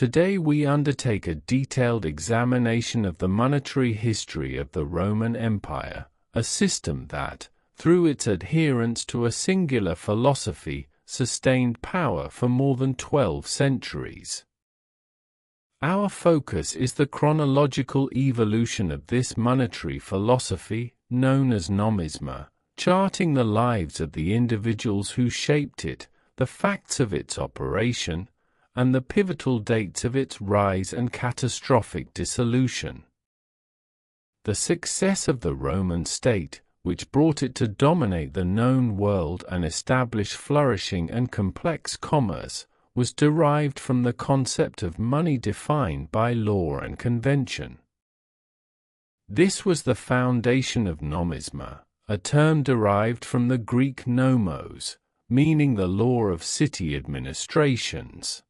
Today we undertake a detailed examination of the monetary history of the Roman Empire, a system that, through its adherence to a singular philosophy, sustained power for more than 12 centuries. Our focus is the chronological evolution of this monetary philosophy, known as nomisma, charting the lives of the individuals who shaped it, the facts of its operation, and the pivotal dates of its rise and catastrophic dissolution. The success of the Roman state, which brought it to dominate the known world and establish flourishing and complex commerce, was derived from the concept of money defined by law and convention. This was the foundation of nomisma, a term derived from the Greek nomos, meaning the law of city administrations.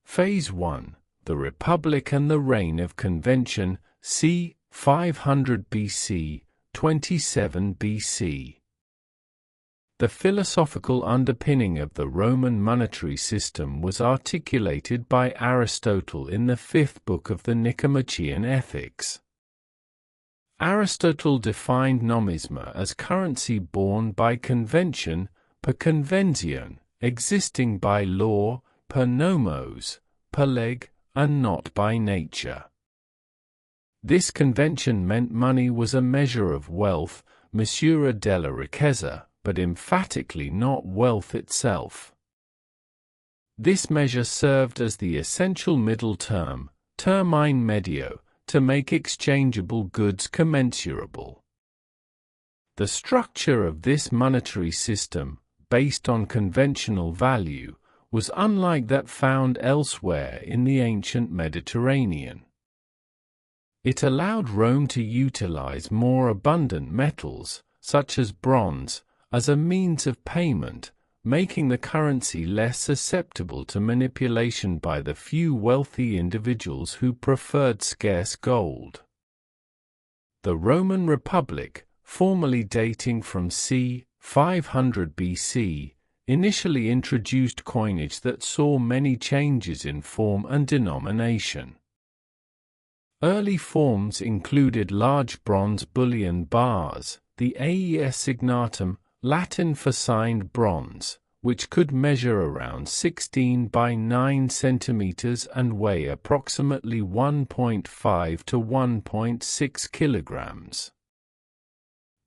Phase 1, the Republic and the Reign of Convention, c. 500 BC, 27 BC. The philosophical underpinning of the Roman monetary system was articulated by Aristotle in the 5th book of the Nicomachean Ethics. Aristotle defined nomisma as currency borne by convention, per convention, existing by law, per nomos, per leg, and not by nature. This convention meant money was a measure of wealth, misura della ricchezza, but emphatically not wealth itself. This measure served as the essential middle term, termine medio, to make exchangeable goods commensurable. The structure of this monetary system, based on conventional value, was unlike that found elsewhere in the ancient Mediterranean. It allowed Rome to utilize more abundant metals, such as bronze, as a means of payment, making the currency less susceptible to manipulation by the few wealthy individuals who preferred scarce gold. The Roman Republic, formally dating from c. 500 BC, initially introduced coinage that saw many changes in form and denomination. Early forms included large bronze bullion bars, the aes signatum, Latin for signed bronze, which could measure around 16 by 9 centimeters and weigh approximately 1.5 to 1.6 kilograms.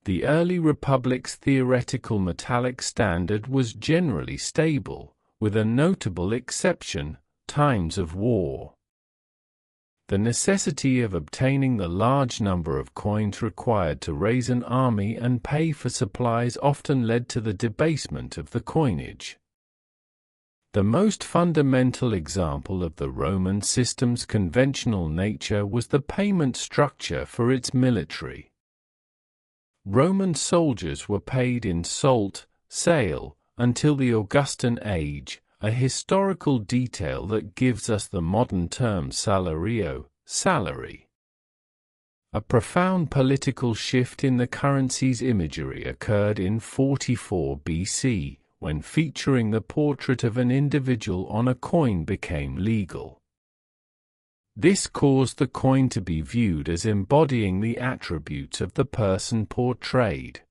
The early republic's theoretical metallic standard was generally stable, with a notable exception: times of war. The necessity of obtaining the large number of coins required to raise an army and pay for supplies often led to the debasement of the coinage. The most fundamental example of the Roman system's conventional nature was the payment structure for its military. Roman soldiers were paid in salt, sale, until the Augustan age, a historical detail that gives us the modern term salario, salary. A profound political shift in the currency's imagery occurred in 44 BC, when featuring the portrait of an individual on a coin became legal. This caused the coin to be viewed as embodying the attributes of the person portrayed.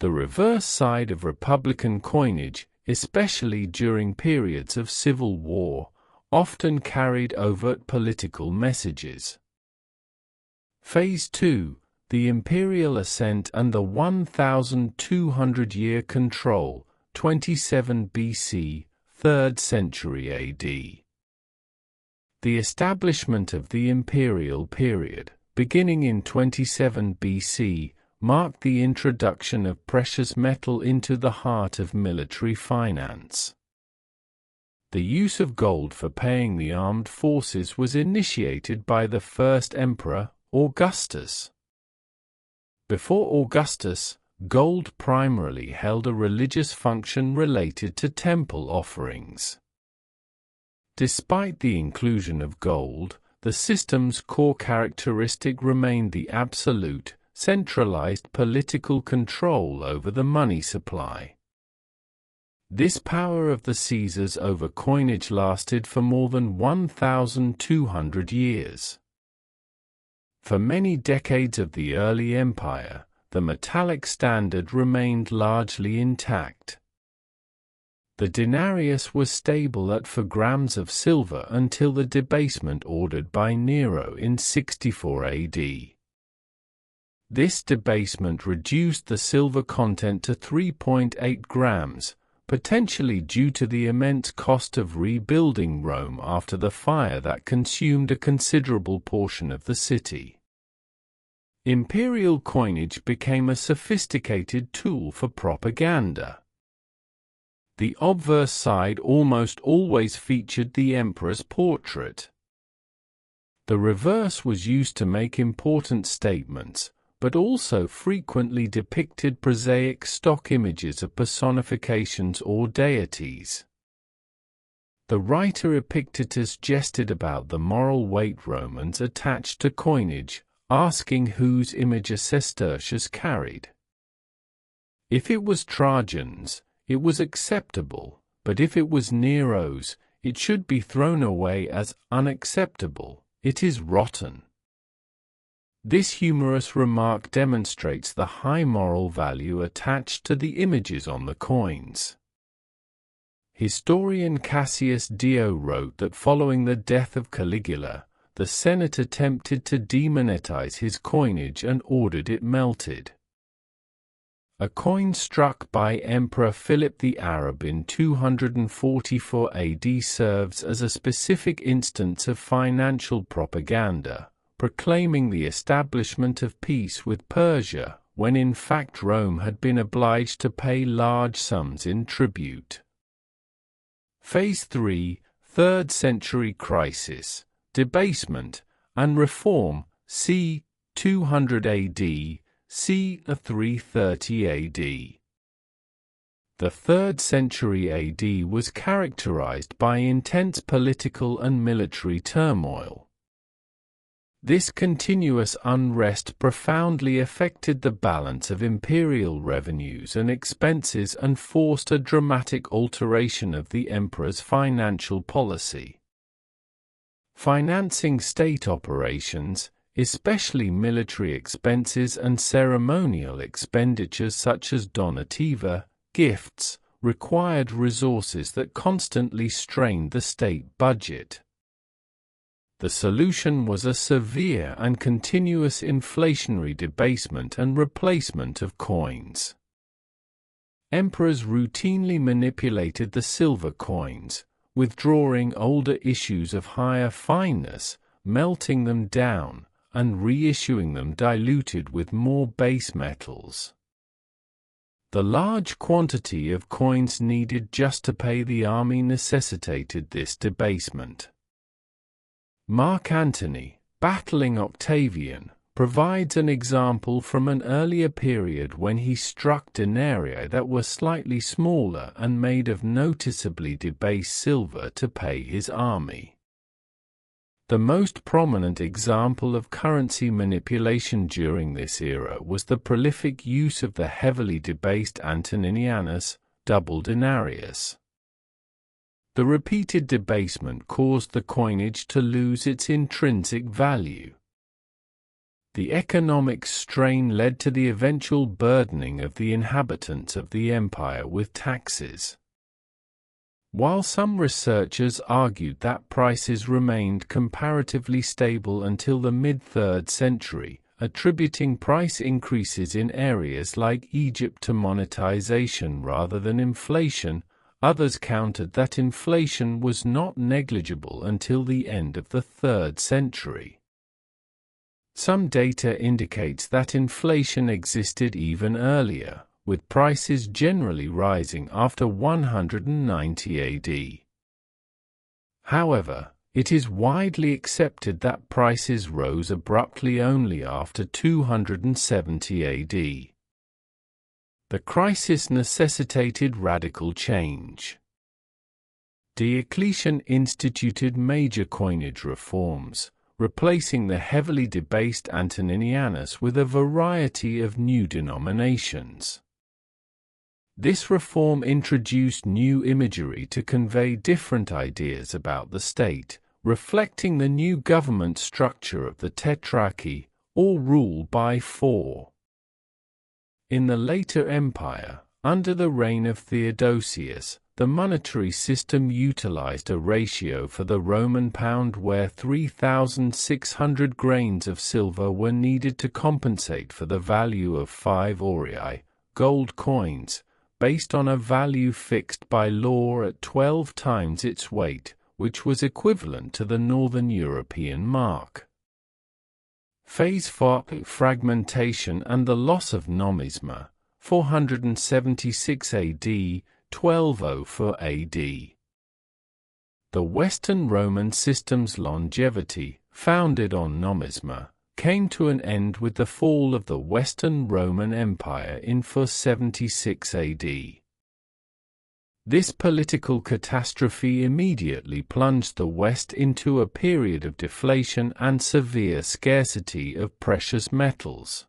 The reverse side of republican coinage, especially during periods of civil war, often carried overt political messages. Phase 2, the Imperial Ascent and the 1,200-year control, 27 BC, 3rd century AD. The establishment of the imperial period, beginning in 27 BC, marked the introduction of precious metal into the heart of military finance. The use of gold for paying the armed forces was initiated by the first emperor, Augustus. Before Augustus, gold primarily held a religious function related to temple offerings. Despite the inclusion of gold, the system's core characteristic remained the absolute, centralized political control over the money supply. This power of the Caesars over coinage lasted for more than 1,200 years. For many decades of the early empire, the metallic standard remained largely intact. The denarius was stable at 4 grams of silver until the debasement ordered by Nero in 64 AD. This debasement reduced the silver content to 3.8 grams, potentially due to the immense cost of rebuilding Rome after the fire that consumed a considerable portion of the city. Imperial coinage became a sophisticated tool for propaganda. The obverse side almost always featured the emperor's portrait. The reverse was used to make important statements, but also frequently depicted prosaic stock images of personifications or deities. The writer Epictetus jested about the moral weight Romans attached to coinage, asking whose image a sestertius carried. If it was Trajan's, it was acceptable, but if it was Nero's, it should be thrown away as unacceptable. It is rotten. This humorous remark demonstrates the high moral value attached to the images on the coins. Historian Cassius Dio wrote that following the death of Caligula, the Senate attempted to demonetize his coinage and ordered it melted. A coin struck by Emperor Philip the Arab in 244 AD serves as a specific instance of financial propaganda, proclaiming the establishment of peace with Persia, when in fact Rome had been obliged to pay large sums in tribute. Phase 3, 3rd century crisis, debasement, and reform, c. 200 AD, c. 330 AD. The 3rd century AD was characterized by intense political and military turmoil. This continuous unrest profoundly affected the balance of imperial revenues and expenses and forced a dramatic alteration of the emperor's financial policy. Financing state operations, especially military expenses and ceremonial expenditures such as donativa, gifts, required resources that constantly strained the state budget. The solution was a severe and continuous inflationary debasement and replacement of coins. Emperors routinely manipulated the silver coins, withdrawing older issues of higher fineness, melting them down, and reissuing them diluted with more base metals. The large quantity of coins needed just to pay the army necessitated this debasement. Mark Antony, battling Octavian, provides an example from an earlier period when he struck denarii that were slightly smaller and made of noticeably debased silver to pay his army. The most prominent example of currency manipulation during this era was the prolific use of the heavily debased Antoninianus, double denarius. The repeated debasement caused the coinage to lose its intrinsic value. The economic strain led to the eventual burdening of the inhabitants of the empire with taxes. While some researchers argued that prices remained comparatively stable until the mid-3rd century, attributing price increases in areas like Egypt to monetization rather than inflation, others countered that inflation was not negligible until the end of the 3rd century. Some data indicates that inflation existed even earlier, with prices generally rising after 190 AD. However, it is widely accepted that prices rose abruptly only after 270 AD. The crisis necessitated radical change. Diocletian instituted major coinage reforms, replacing the heavily debased Antoninianus with a variety of new denominations. This reform introduced new imagery to convey different ideas about the state, reflecting the new government structure of the Tetrarchy, or rule by four. In the later empire, under the reign of Theodosius, the monetary system utilized a ratio for the Roman pound where 3,600 grains of silver were needed to compensate for the value of 5 aurei, gold coins, based on a value fixed by law at 12 times its weight, which was equivalent to the Northern European mark. Phase 4: Fragmentation and the loss of nomisma, 476 AD, 1204 AD. The Western Roman system's longevity, founded on nomisma, came to an end with the fall of the Western Roman Empire in 476 AD. This political catastrophe immediately plunged the West into a period of deflation and severe scarcity of precious metals.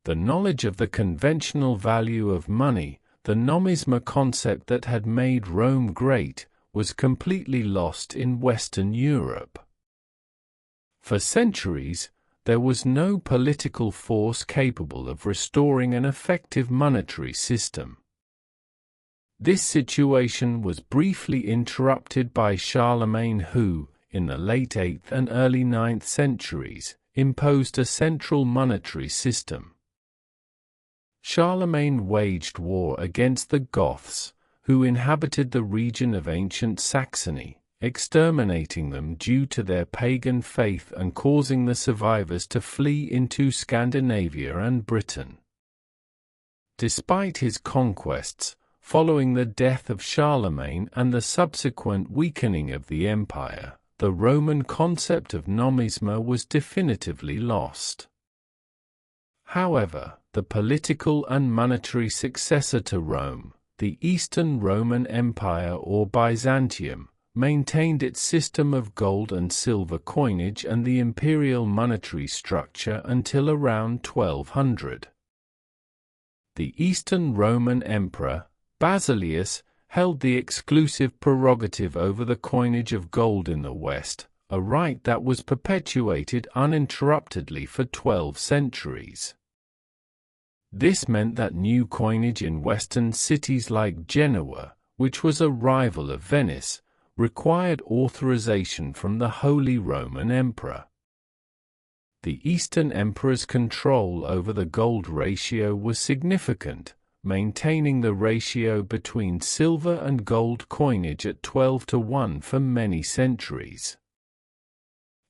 The knowledge of the conventional value of money, the nomisma concept that had made Rome great, was completely lost in Western Europe. For centuries, there was no political force capable of restoring an effective monetary system. This situation was briefly interrupted by Charlemagne who, in the late 8th and early 9th centuries, imposed a central monetary system. Charlemagne waged war against the Goths, who inhabited the region of ancient Saxony, exterminating them due to their pagan faith and causing the survivors to flee into Scandinavia and Britain. Despite his conquests, following the death of Charlemagne and the subsequent weakening of the empire, the Roman concept of nomisma was definitively lost. However, the political and monetary successor to Rome, the Eastern Roman Empire or Byzantium, maintained its system of gold and silver coinage and the imperial monetary structure until around 1200. The Eastern Roman Emperor, Basileus, held the exclusive prerogative over the coinage of gold in the West, a right that was perpetuated uninterruptedly for 12 centuries. This meant that new coinage in Western cities like Genoa, which was a rival of Venice, required authorization from the Holy Roman Emperor. The Eastern Emperor's control over the gold ratio was significant, maintaining the ratio between silver and gold coinage at 12:1 for many centuries.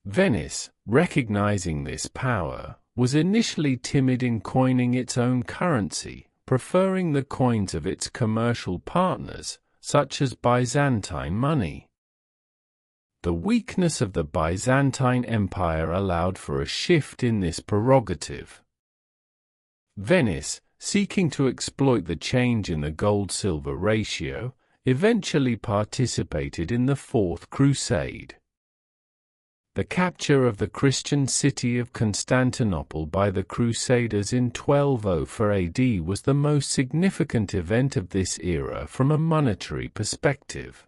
Venice, recognizing this power, was initially timid in coining its own currency, preferring the coins of its commercial partners, such as Byzantine money. The weakness of the Byzantine Empire allowed for a shift in this prerogative. Venice, seeking to exploit the change in the gold-silver ratio, eventually participated in the Fourth Crusade. The capture of the Christian city of Constantinople by the Crusaders in 1204 AD was the most significant event of this era from a monetary perspective.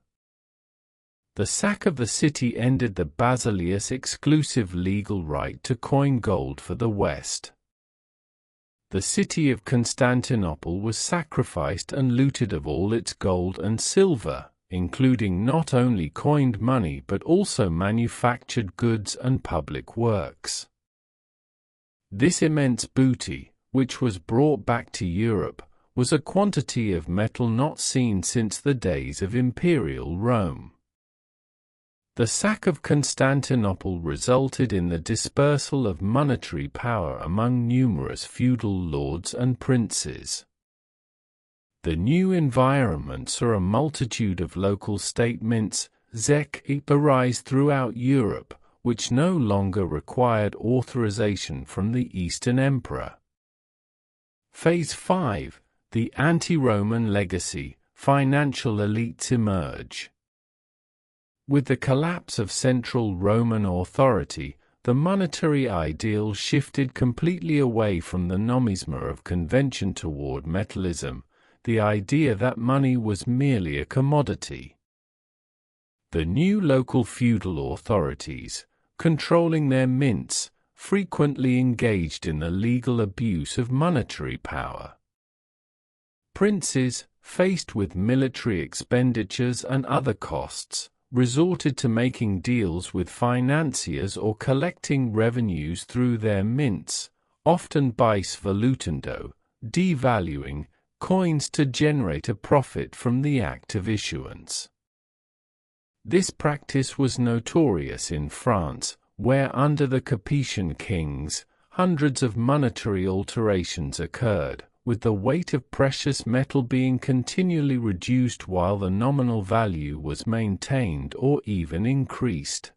The sack of the city ended the Basileus' exclusive legal right to coin gold for the West. The city of Constantinople was sacrificed and looted of all its gold and silver, including not only coined money but also manufactured goods and public works. This immense booty, which was brought back to Europe, was a quantity of metal not seen since the days of Imperial Rome. The sack of Constantinople resulted in the dispersal of monetary power among numerous feudal lords and princes. The new environment saw a multitude of local state mints, zec, arise throughout Europe, which no longer required authorization from the Eastern Emperor. Phase 5: The anti-Roman legacy, financial elites emerge. With the collapse of central Roman authority, the monetary ideal shifted completely away from the nomisma of convention toward metallism, the idea that money was merely a commodity. The new local feudal authorities, controlling their mints, frequently engaged in the legal abuse of monetary power. Princes, faced with military expenditures and other costs, resorted to making deals with financiers or collecting revenues through their mints, often bis volutando, devaluing coins to generate a profit from the act of issuance. This practice was notorious in France, where under the Capetian kings, hundreds of monetary alterations occurred, with the weight of precious metal being continually reduced while the nominal value was maintained or even increased.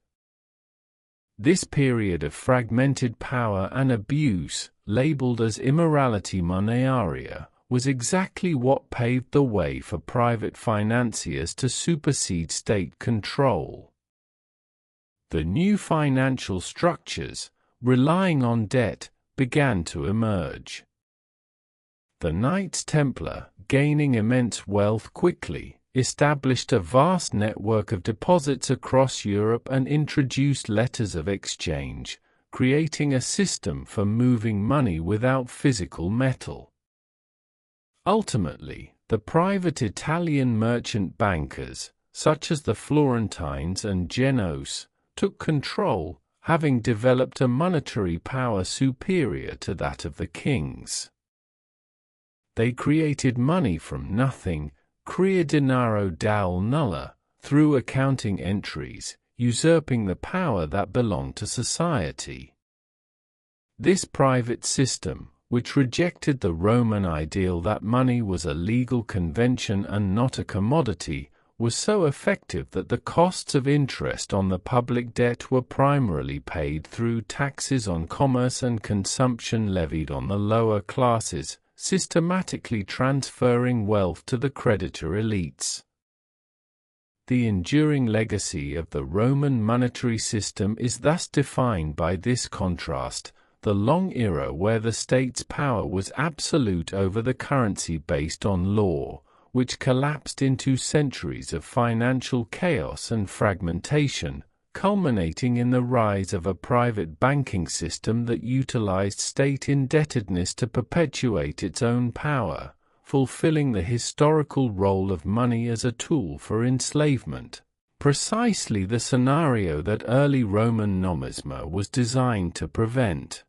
This period of fragmented power and abuse, labeled as immorality monearia, was exactly what paved the way for private financiers to supersede state control. The new financial structures, relying on debt, began to emerge. The Knights Templar, gaining immense wealth quickly, established a vast network of deposits across Europe and introduced letters of exchange, creating a system for moving money without physical metal. Ultimately, the private Italian merchant bankers, such as the Florentines and Genoese, took control, having developed a monetary power superior to that of the kings. They created money from nothing, crea denaro dal nulla, through accounting entries, usurping the power that belonged to society. This private system, which rejected the Roman ideal that money was a legal convention and not a commodity, was so effective that the costs of interest on the public debt were primarily paid through taxes on commerce and consumption levied on the lower classes, systematically transferring wealth to the creditor elites. The enduring legacy of the Roman monetary system is thus defined by this contrast: the long era where the state's power was absolute over the currency based on law, which collapsed into centuries of financial chaos and fragmentation, culminating in the rise of a private banking system that utilized state indebtedness to perpetuate its own power, fulfilling the historical role of money as a tool for enslavement, precisely the scenario that early Roman nomisma was designed to prevent.